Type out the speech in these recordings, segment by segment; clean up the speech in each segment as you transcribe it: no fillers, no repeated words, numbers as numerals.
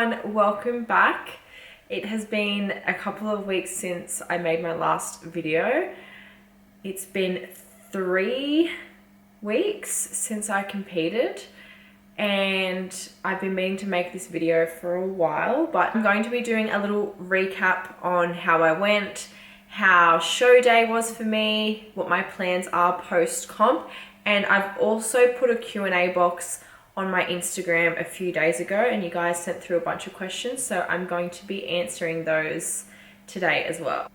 everyone, welcome back. It has been a couple of weeks since I made my last video. It's been 3 weeks since I competed and I've been meaning to make this video for a while, but I'm going to be doing a little recap on how I went, how show day was for me, what my plans are post-comp, and I've also put a Q&A box on my Instagram a few days ago and you guys sent through a bunch of questions, so I'm going to be answering those today as well.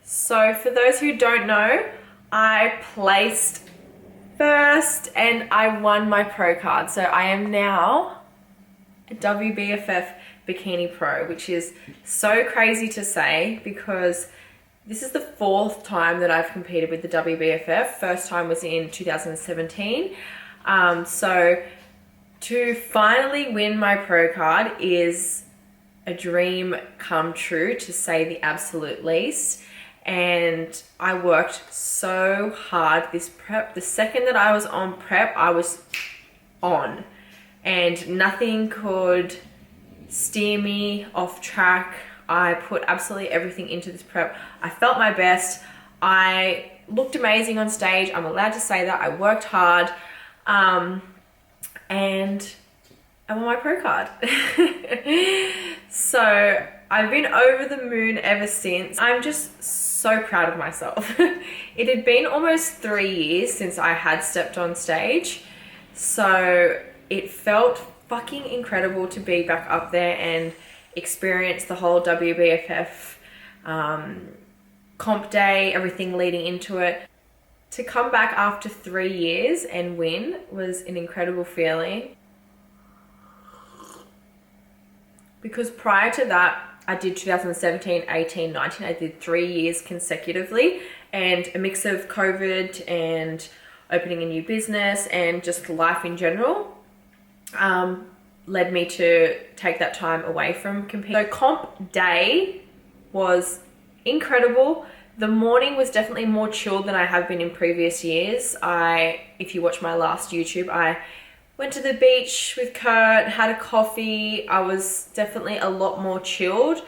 So for those who don't know, I placed first and I won my pro card. So I am now a WBFF Bikini Pro, which is so crazy to say because this is the 4th time that I've competed with the WBFF. First time was in 2017. So to finally win my pro card is a dream come true, to say the absolute least. And I worked so hard this prep. The second that I was on prep, I was on. And nothing could steer me off track. I put absolutely everything into this prep. I felt my best. I looked amazing on stage. I'm allowed to say that. I worked hard. And I won my pro card. So I've been over the moon ever since. I'm just so proud of myself. It had been almost 3 years since I had stepped on stage. So it felt fucking incredible to be back up there and experience the whole WBFF comp day, everything leading into it. To come back after 3 years and win was an incredible feeling. Because prior to that, I did 2017, 18, 19. I did 3 years consecutively, and a mix of COVID and opening a new business and just life in general led me to take that time away from competing. So comp day was incredible. The morning was definitely more chilled than I have been in previous years. If you watch my last YouTube, I went to the beach with Kurt, had a coffee. I was definitely a lot more chilled.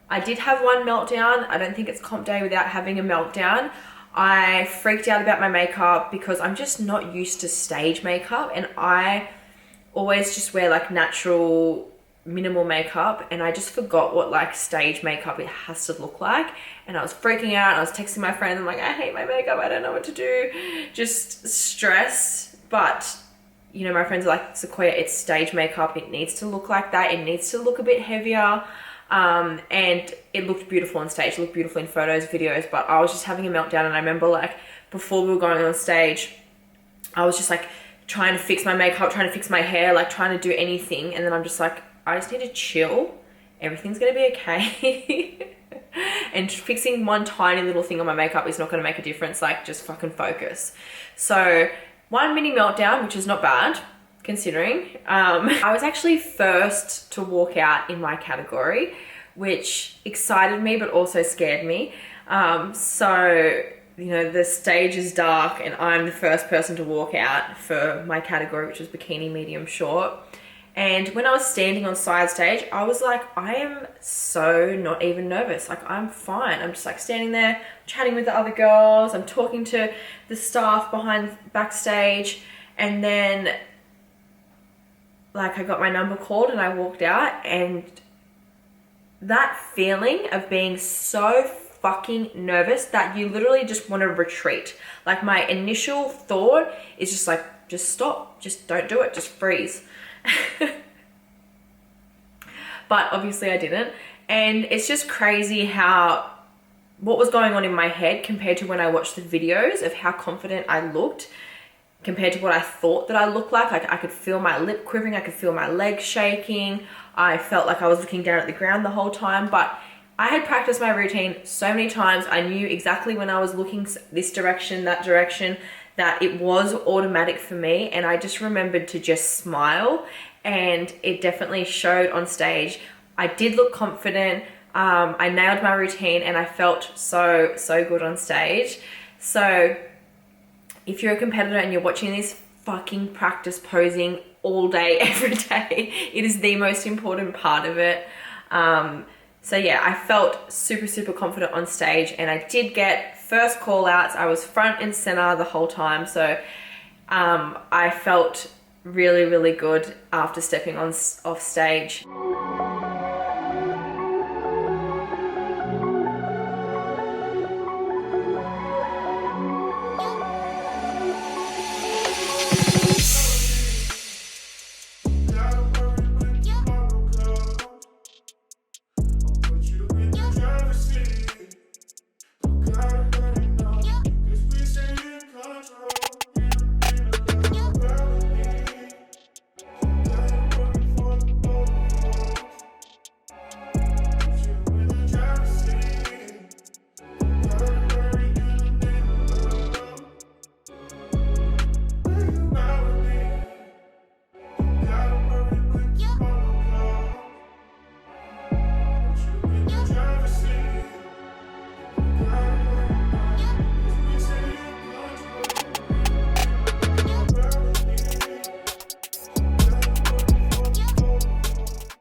I did have one meltdown. I don't think it's comp day without having a meltdown. I freaked out about my makeup because I'm just not used to stage makeup, and I always just wear like natural minimal makeup, and I just forgot what like stage makeup it has to look like, and I was freaking out. I was texting my friend, I'm like, I hate my makeup, I don't know what to do, just stressed. But you know, my friends are like, Sequoia, it's stage makeup, it needs to look like that, it needs to look a bit heavier. And it looked beautiful on stage, it looked beautiful in photos, videos, but I was just having a meltdown. And I remember like before we were going on stage, I was just like trying to fix my makeup, trying to fix my hair, like trying to do anything. And then I'm just like, I just need to chill. Everything's gonna be okay. And fixing one tiny little thing on my makeup is not gonna make a difference. Like, just fucking focus. So one mini meltdown, which is not bad considering. I was actually first to walk out in my category, which excited me but also scared me. So you know, the stage is dark and I'm the first person to walk out for my category, which was bikini medium short. And when I was standing on side stage, I was like, I am so not even nervous. Like, I'm fine. I'm just like standing there chatting with the other girls. I'm talking to the staff backstage. And then like I got my number called and I walked out, and that feeling of being so fucking nervous that you literally just want to retreat. Like, my initial thought is just like, just stop, just don't do it, just freeze. But obviously I didn't. And it's just crazy what was going on in my head compared to when I watched the videos of how confident I looked compared to what I thought that I looked like. Like, I could feel my lip quivering, I could feel my legs shaking. I felt like I was looking down at the ground the whole time, but I had practiced my routine so many times. I knew exactly when I was looking this direction, that direction, that it was automatic for me. And I just remembered to just smile, and it definitely showed on stage. I did look confident. I nailed my routine and I felt so good on stage. So if you're a competitor and you're watching this, fucking practice posing all day, every day. It is the most important part of it. So yeah, I felt super, super confident on stage, and I did get first call outs. I was front and center the whole time. So I felt really, really good after stepping off stage.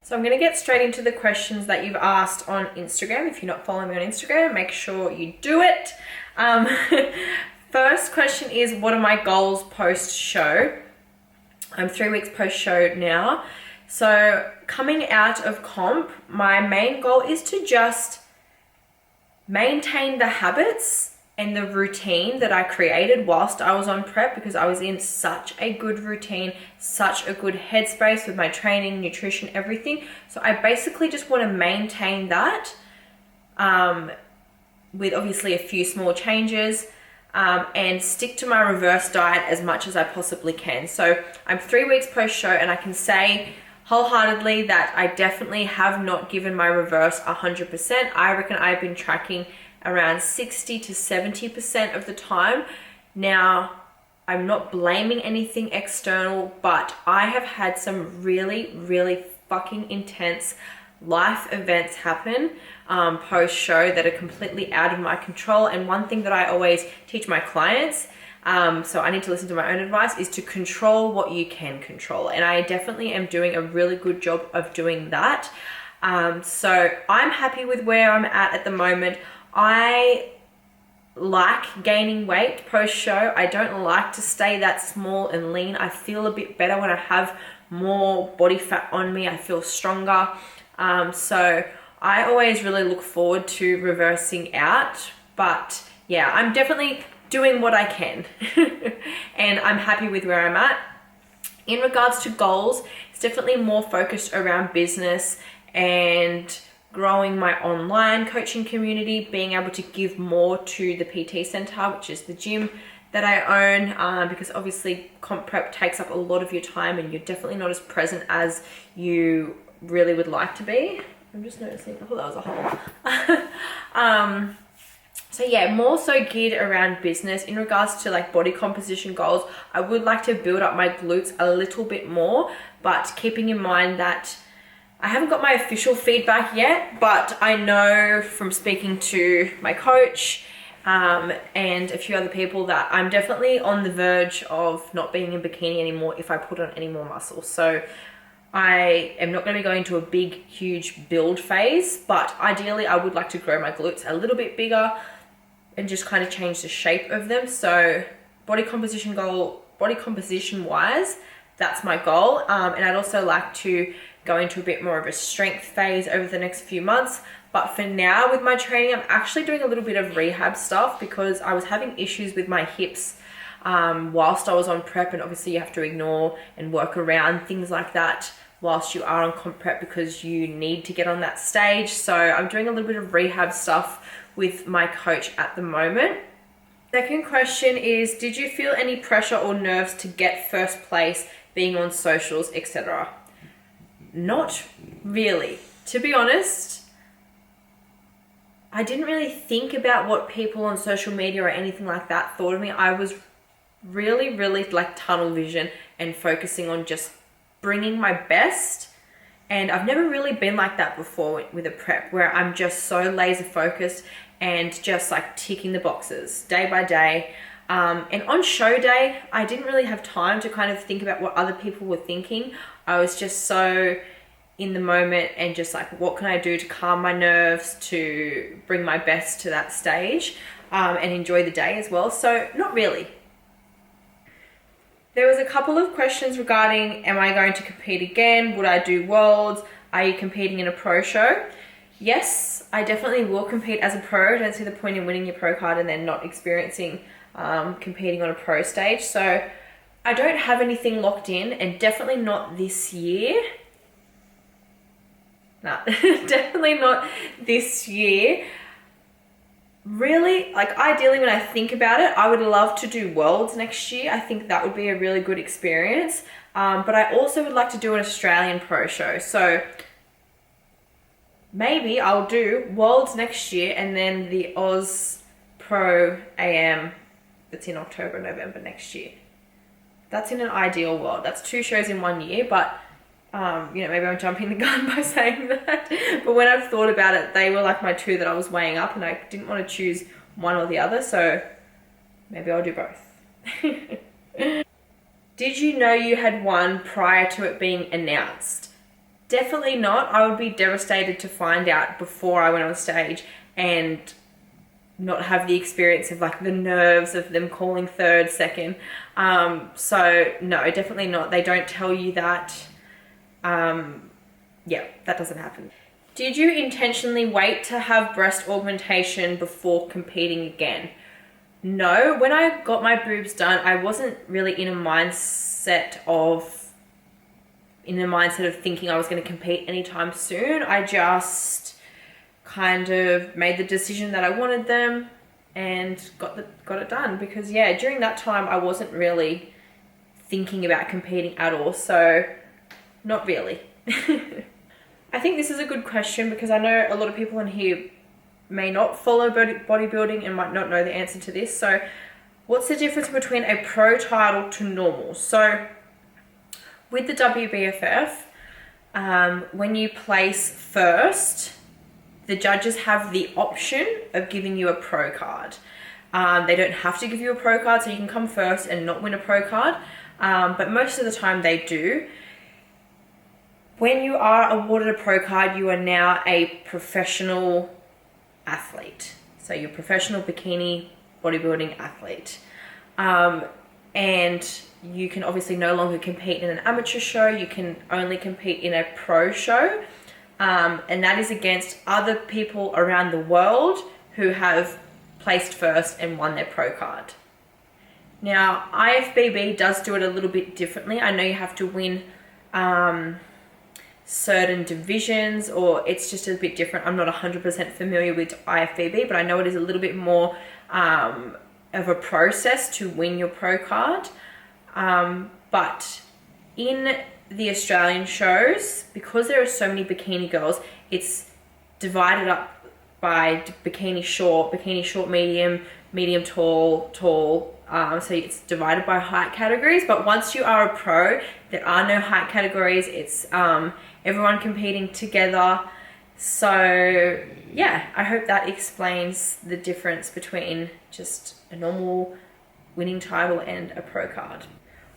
So I'm going to get straight into the questions that you've asked on Instagram. If you're not following me on Instagram, make sure you do it. First question is, what are my goals post-show? I'm 3 weeks post-show now. So coming out of comp, my main goal is to just maintain the habits and the routine that I created whilst I was on prep, because I was in such a good routine, such a good headspace with my training, nutrition, everything. So I basically just want to maintain that with obviously a few small changes, and stick to my reverse diet as much as I possibly can. So I'm 3 weeks post-show, and I can say wholeheartedly that I definitely have not given my reverse 100%. I reckon I've been tracking around 60 to 70% of the time. Now, I'm not blaming anything external, but I have had some really, really fucking intense life events happen post-show that are completely out of my control. And one thing that I always teach my clients, so I need to listen to my own advice, is to control what you can control. And I definitely am doing a really good job of doing that. So I'm happy with where I'm at the moment. I like gaining weight post-show. I don't like to stay that small and lean. I feel a bit better when I have more body fat on me. I feel stronger. So I always really look forward to reversing out. But yeah, I'm definitely doing what I can. And I'm happy with where I'm at. In regards to goals, it's definitely more focused around business and growing my online coaching community, being able to give more to the PT Center, which is the gym that I own, because obviously comp prep takes up a lot of your time and you're definitely not as present as you really would like to be. I'm just noticing, I thought that was a hole. So yeah, more so geared around business. In regards to like body composition goals, I would like to build up my glutes a little bit more, but keeping in mind that I haven't got my official feedback yet, but I know from speaking to my coach and a few other people that I'm definitely on the verge of not being in bikini anymore if I put on any more muscle. So I am not going to be going to a big, huge build phase, but ideally I would like to grow my glutes a little bit bigger and just kind of change the shape of them. So body composition wise, that's my goal. And I'd also like to go into a bit more of a strength phase over the next few months. But for now with my training, I'm actually doing a little bit of rehab stuff because I was having issues with my hips whilst I was on prep, and obviously you have to ignore and work around things like that whilst you are on comp prep because you need to get on that stage. So I'm doing a little bit of rehab stuff with my coach at the moment. Second question is, did you feel any pressure or nerves to get first place, being on socials, etc.? Not really. To be honest, I didn't really think about what people on social media or anything like that thought of me. I was really, really like tunnel vision and focusing on just bringing my best. And I've never really been like that before with a prep, where I'm just so laser focused and just like ticking the boxes day by day. And on show day, I didn't really have time to kind of think about what other people were thinking. I was just so in the moment and just like, what can I do to calm my nerves, to bring my best to that stage, and enjoy the day as well. So not really. There was a couple of questions regarding, am I going to compete again? Would I do worlds? Are you competing in a pro show? Yes, I definitely will compete as a pro. I don't see the point in winning your pro card and then not experiencing competing on a pro stage. So I don't have anything locked in, and definitely not this year. No, definitely not this year. Really, like ideally when I think about it, I would love to do worlds next year. I think that would be a really good experience. But I also would like to do an Australian pro show. So maybe I'll do worlds next year and then the Oz Pro AM that's in October, November next year. That's in an ideal world. That's 2 shows in 1 year, but you know, maybe I'm jumping the gun by saying that. But when I've thought about it, they were like my 2 that I was weighing up, and I didn't want to choose one or the other, so maybe I'll do both. Did you know you had won prior to it being announced? Definitely not. I would be devastated to find out before I went on stage and not have the experience of like the nerves of them calling third, second. So no, definitely not. They don't tell you that. Yeah, that doesn't happen. Did you intentionally wait to have breast augmentation before competing again? No, when I got my boobs done, I wasn't really in a mindset of thinking I was going to compete anytime soon. I just kind of made the decision that I wanted them and got it done, because yeah, during that time I wasn't really thinking about competing at all. So not really. I think this is a good question because I know a lot of people in here may not follow bodybuilding and might not know the answer to this. So what's the difference between a pro title to normal? So with the WBFF, when you place first, the judges have the option of giving you a pro card. They don't have to give you a pro card, so you can come first and not win a pro card. But most of the time they do. When you are awarded a pro card, you are now a professional athlete. So you're a professional bikini bodybuilding athlete. And you can obviously no longer compete in an amateur show. You can only compete in a pro show. And that is against other people around the world who have placed first and won their pro card. Now, IFBB does do it a little bit differently. I know you have to win certain divisions, or it's just a bit different. I'm not 100% familiar with IFBB, but I know it is a little bit more of a process to win your pro card. But in the Australian shows, because there are so many bikini girls, it's divided up by bikini short, medium, medium tall, tall. So it's divided by height categories. But once you are a pro, there are no height categories. It's everyone competing together. So yeah, I hope that explains the difference between just a normal winning title and a pro card.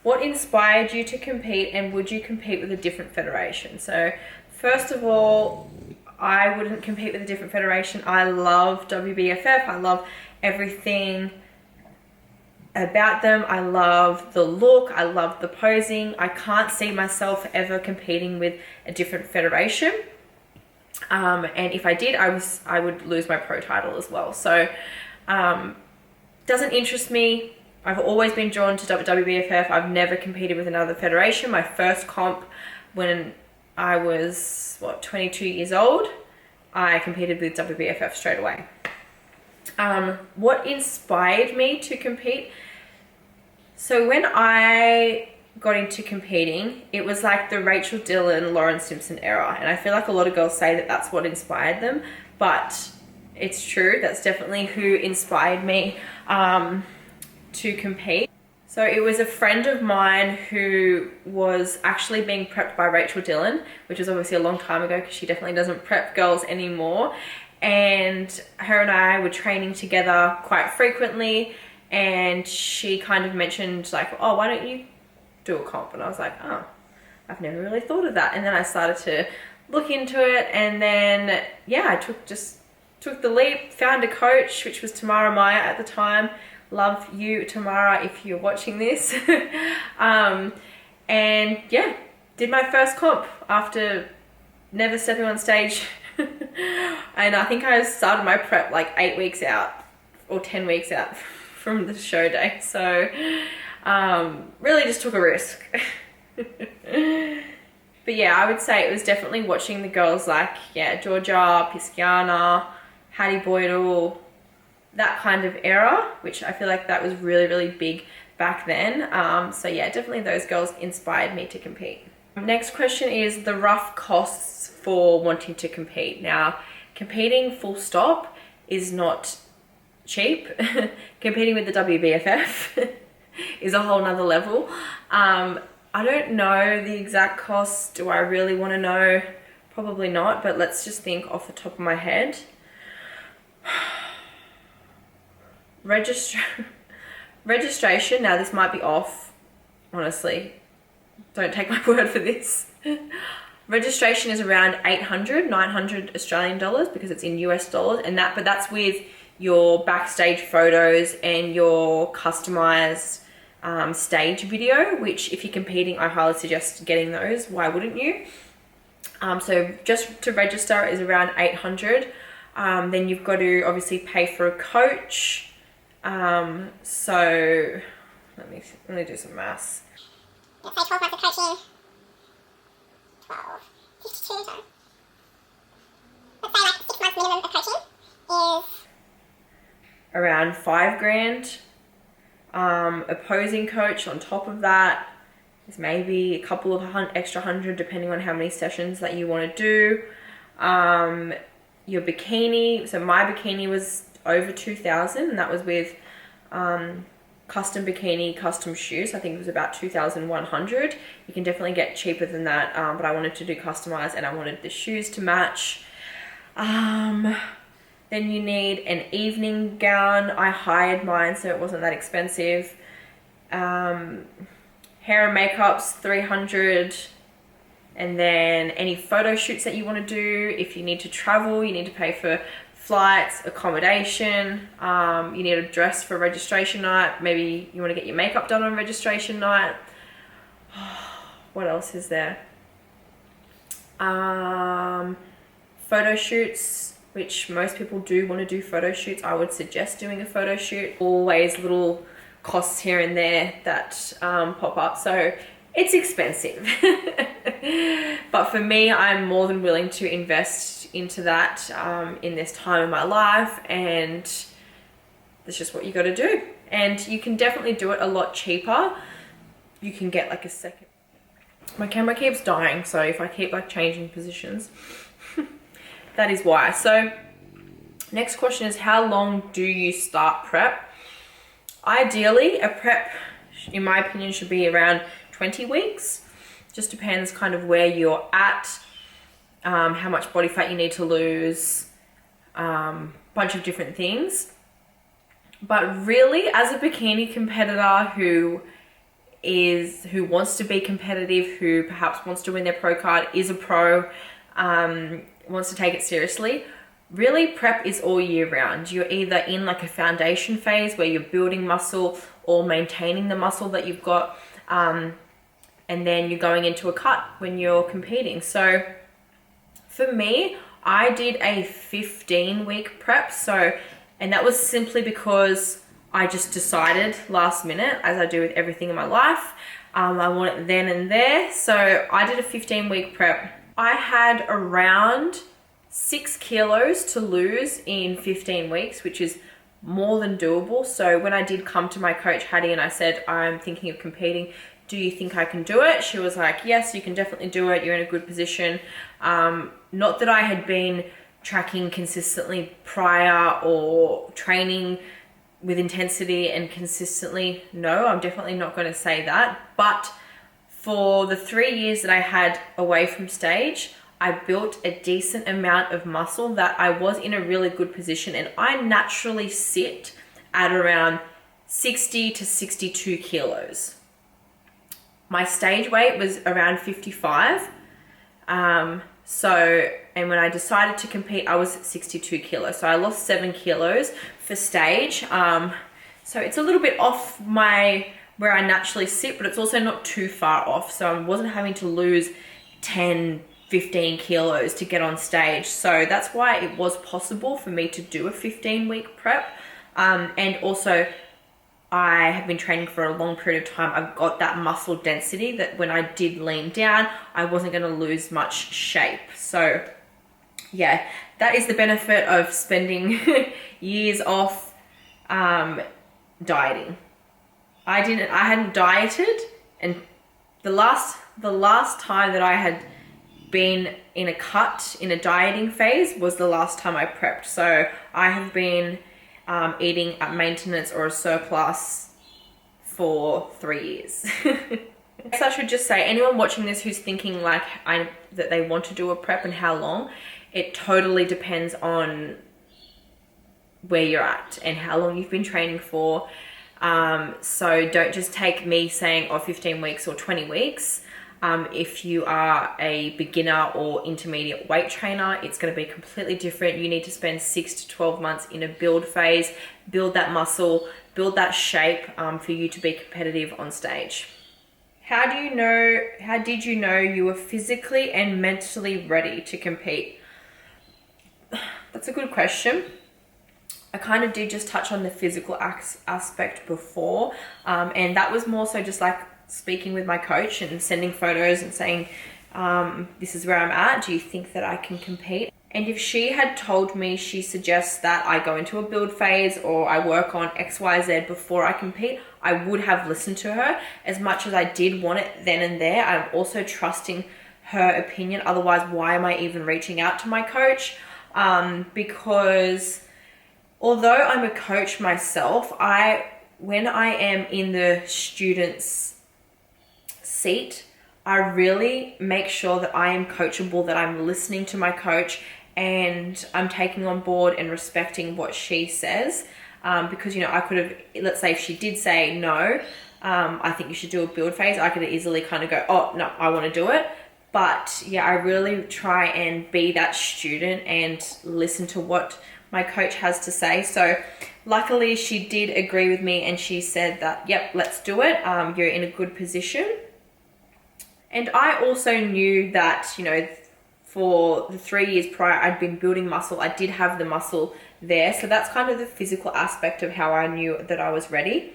What inspired you to compete, and would you compete with a different federation? So first of all, I wouldn't compete with a different federation. I love WBFF. I love everything about them. I love the look. I love the posing. I can't see myself ever competing with a different federation. And if I did, I would lose my pro title as well. So doesn't interest me. I've always been drawn to WBFF. I've never competed with another federation. My first comp when I was, 22 years old, I competed with WBFF straight away. What inspired me to compete? So when I got into competing, it was like the Rachel Dillon, Lauren Simpson era. And I feel like a lot of girls say that that's what inspired them, but it's true. That's definitely who inspired me to compete. So it was a friend of mine who was actually being prepped by Rachel Dillon, which was obviously a long time ago because she definitely doesn't prep girls anymore. And her and I were training together quite frequently. and she kind of mentioned like, oh, why don't you do a comp? And I was like, oh, I've never really thought of that. And then I started to look into it, and then yeah, I took the leap, found a coach, which was Tamara Maya at the time. Love you, Tamara, if you're watching this. And yeah, did my first comp after never stepping on stage. And I think I started my prep like 8 weeks out or 10 weeks out from the show day. So really just took a risk. But yeah, I would say it was definitely watching the girls like, yeah, Georgia, Pisciana, Hattie Boydell, that kind of era, which I feel like that was really, really big back then. So yeah, definitely those girls inspired me to compete. Next question is the rough costs for wanting to compete. Now, competing full stop is not cheap. Competing with the WBFF is a whole nother level. I don't know the exact cost. Do I really want to know? Probably not, but let's just think off the top of my head. Registration, now this might be off, honestly, don't take my word for this. Registration is around 800, 900 Australian dollars because it's in US dollars, and but that's with your backstage photos and your customized stage video, which if you're competing, I highly suggest getting those. Why wouldn't you? So just to register is around 800. Then you've got to obviously pay for a coach. So let me do some maths. Let's say 12 months of coaching. 12, 52, sorry. Let's say like 6 months minimum of coaching is around 5 grand. A posing coach on top of that is maybe a couple of extra hundred, depending on how many sessions that you want to do. Your bikini, so my bikini was over 2,000, and that was with custom bikini, custom shoes. I think it was about 2,100. You can definitely get cheaper than that, but I wanted to do customized and I wanted the shoes to match. Then you need an evening gown. I hired mine, so it wasn't that expensive. Hair and makeup's 300. And then any photo shoots that you want to do. If you need to travel, you need to pay for flights, accommodation. You need a dress for registration night. Maybe you want to get your makeup done on registration night. What else is there? Photo shoots, which most people do want to do photo shoots. I would suggest doing a photo shoot. Always little costs here and there that pop up. So it's expensive. But for me, I'm more than willing to invest into that in this time of my life, and that's just what you got to do. And you can definitely do it a lot cheaper. You can get like a second. My camera keeps dying, so if I keep like changing positions, that is why. So next question is, how long do you start prep? Ideally, a prep, in my opinion, should be around 20 weeks. Just depends kind of where you're at, how much body fat you need to lose, bunch of different things. But really, as a bikini competitor who wants to be competitive, who perhaps wants to win their pro card, is a pro, wants to take it seriously, really prep is all year round. You're either in like a foundation phase where you're building muscle or maintaining the muscle that you've got, and then you're going into a cut when you're competing. So for me, I did a 15-week prep. And that was simply because I just decided last minute, as I do with everything in my life, I want it then and there. So I did a 15-week prep. I had around 6 kilos to lose in 15 weeks, which is more than doable. So when I did come to my coach Hattie and I said, I'm thinking of competing, do you think I can do it? She was like, yes, you can definitely do it. You're in a good position. Not that I had been tracking consistently prior or training with intensity and consistently. No, I'm definitely not going to say that. But for the 3 years that I had away from stage, I built a decent amount of muscle that I was in a really good position, and I naturally sit at around 60 to 62 kilos. My stage weight was around 55. And when I decided to compete, I was 62 kilos. So I lost 7 kilos for stage. So it's a little bit off where I naturally sit, but it's also not too far off. So I wasn't having to lose 10, 15 kilos to get on stage. So that's why it was possible for me to do a 15-week prep. And also I have been training for a long period of time. I've got that muscle density that when I did lean down, I wasn't going to lose much shape. So yeah, that is the benefit of spending years off dieting. I hadn't dieted, and the last time that I had been in a dieting phase was the last time I prepped. So I have been eating at maintenance or a surplus for 3 years. So I should just say, anyone watching this who's thinking like that they want to do a prep and how long, it totally depends on where you're at and how long you've been training for. So don't just take me saying 15 weeks or 20 weeks. If you are a beginner or intermediate weight trainer, it's going to be completely different. You need to spend 6 to 12 months in a build phase, build that muscle, build that shape for you to be competitive on stage. How did you know you were physically and mentally ready to compete? That's a good question. I kind of did just touch on the physical aspect before, and that was more so just like speaking with my coach and sending photos and saying, this is where I'm at. Do you think that I can compete? And if she had told me she suggests that I go into a build phase or I work on XYZ before I compete, I would have listened to her. As much as I did want it then and there, I'm also trusting her opinion. Otherwise, why am I even reaching out to my coach? Because although I'm a coach myself, when I am in the student's seat, I really make sure that I am coachable, that I'm listening to my coach and I'm taking on board and respecting what she says. Because, I could have, let's say if she did say no, I think you should do a build phase, I could easily kind of go, oh no, I want to do it. But yeah, I really try and be that student and listen to what my coach has to say. So luckily she did agree with me and she said that, yep, let's do it. You're in a good position. And I also knew that, for the 3 years prior, I'd been building muscle. I did have the muscle there. So that's kind of the physical aspect of how I knew that I was ready.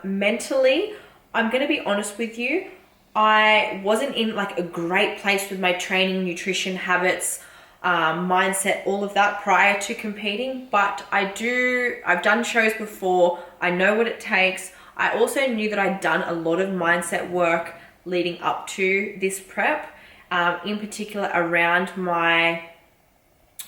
Mentally, I'm going to be honest with you. I wasn't in like a great place with my training, nutrition habits, mindset, all of that prior to competing. But I've done shows before. I know what it takes. I also knew that I'd done a lot of mindset work leading up to this prep, in particular around my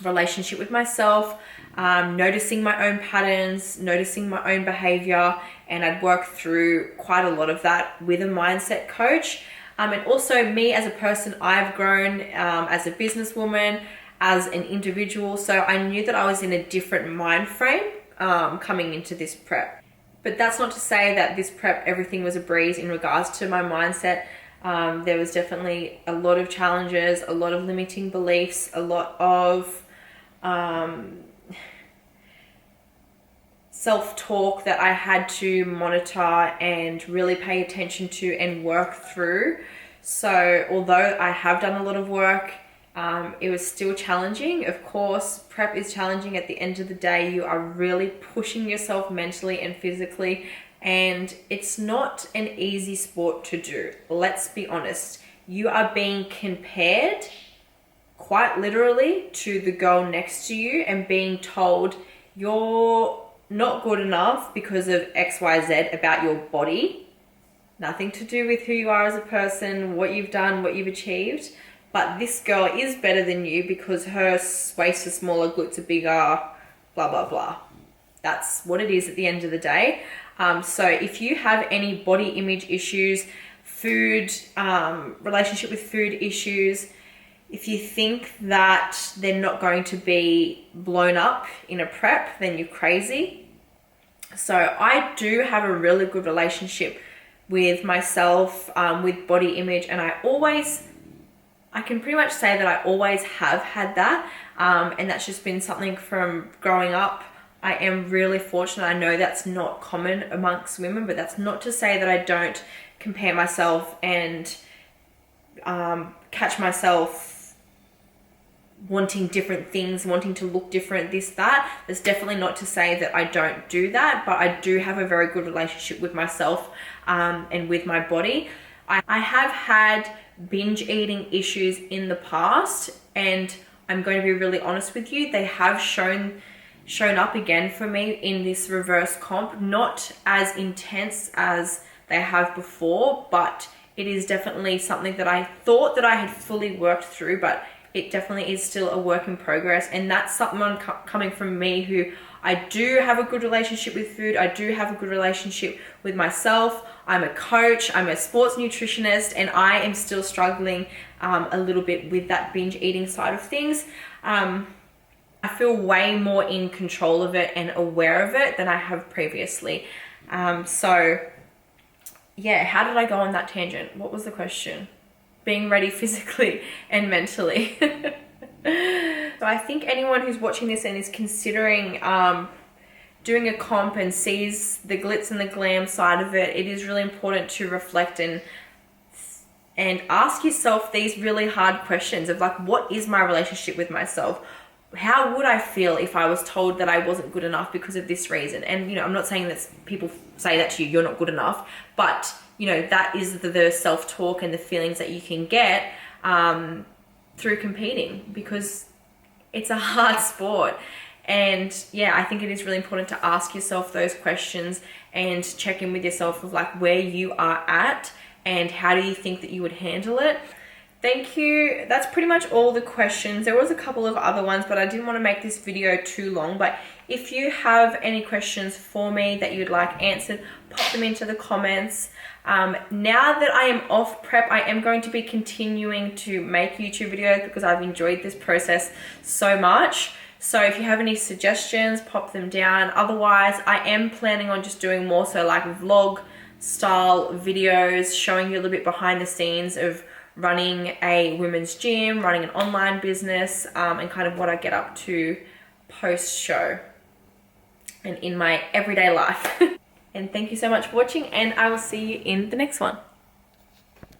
relationship with myself, noticing my own patterns, noticing my own behavior, and I'd worked through quite a lot of that with a mindset coach. And also me as a person, I've grown as a businesswoman, as an individual, so I knew that I was in a different mind frame coming into this prep. But that's not to say that this prep, everything was a breeze in regards to my mindset. There was definitely a lot of challenges, a lot of limiting beliefs, a lot of self-talk that I had to monitor and really pay attention to and work through. So although I have done a lot of work, it was still challenging. Of course, prep is challenging. At the end of the day, you are really pushing yourself mentally and physically, and it's not an easy sport to do. Let's be honest. You are being compared quite literally to the girl next to you and being told you're not good enough because of XYZ about your body. Nothing to do with who you are as a person, what you've done, what you've achieved. But this girl is better than you because her waist is smaller, glutes are bigger, blah, blah, blah. That's what it is at the end of the day. So if you have any body image issues, food, relationship with food issues, if you think that they're not going to be blown up in a prep, then you're crazy. So I do have a really good relationship with myself, with body image, and I can pretty much say that I always have had that, and that's just been something from growing up. I am really fortunate. I know that's not common amongst women, but that's not to say that I don't compare myself and catch myself wanting different things, wanting to look different, this, that. That's definitely not to say that I don't do that, but I do have a very good relationship with myself and with my body. I have had binge eating issues in the past, and I'm going to be really honest with you, they have shown up again for me in this reverse comp, not as intense as they have before, but it is definitely something that I thought that I had fully worked through, but it definitely is still a work in progress. And that's something coming from me, who I do have a good relationship with food. I do have a good relationship with myself. I'm a coach, I'm a sports nutritionist, and I am still struggling a little bit with that binge eating side of things. I feel way more in control of it and aware of it than I have previously. So yeah, how did I go on that tangent? What was the question? Being ready physically and mentally. So I think anyone who's watching this and is considering doing a comp and sees the glitz and the glam side of it, it is really important to reflect and ask yourself these really hard questions of like, what is my relationship with myself? How would I feel if I was told that I wasn't good enough because of this reason? And, you know, I'm not saying that people say that to you, you're not good enough, but, you know, that is the self-talk and the feelings that you can get through competing, because it's a hard sport. And yeah, I think it is really important to ask yourself those questions and check in with yourself of like where you are at and how do you think that you would handle it. Thank you. That's pretty much all the questions. There was a couple of other ones, but I didn't want to make this video too long. But if you have any questions for me that you'd like answered, pop them into the comments. Now that I am off prep, I am going to be continuing to make YouTube videos because I've enjoyed this process so much. So if you have any suggestions, pop them down. Otherwise, I am planning on just doing more so like vlog style videos, showing you a little bit behind the scenes of running a women's gym, running an online business, and kind of what I get up to post-show and in my everyday life. And thank you so much for watching, and I will see you in the next one.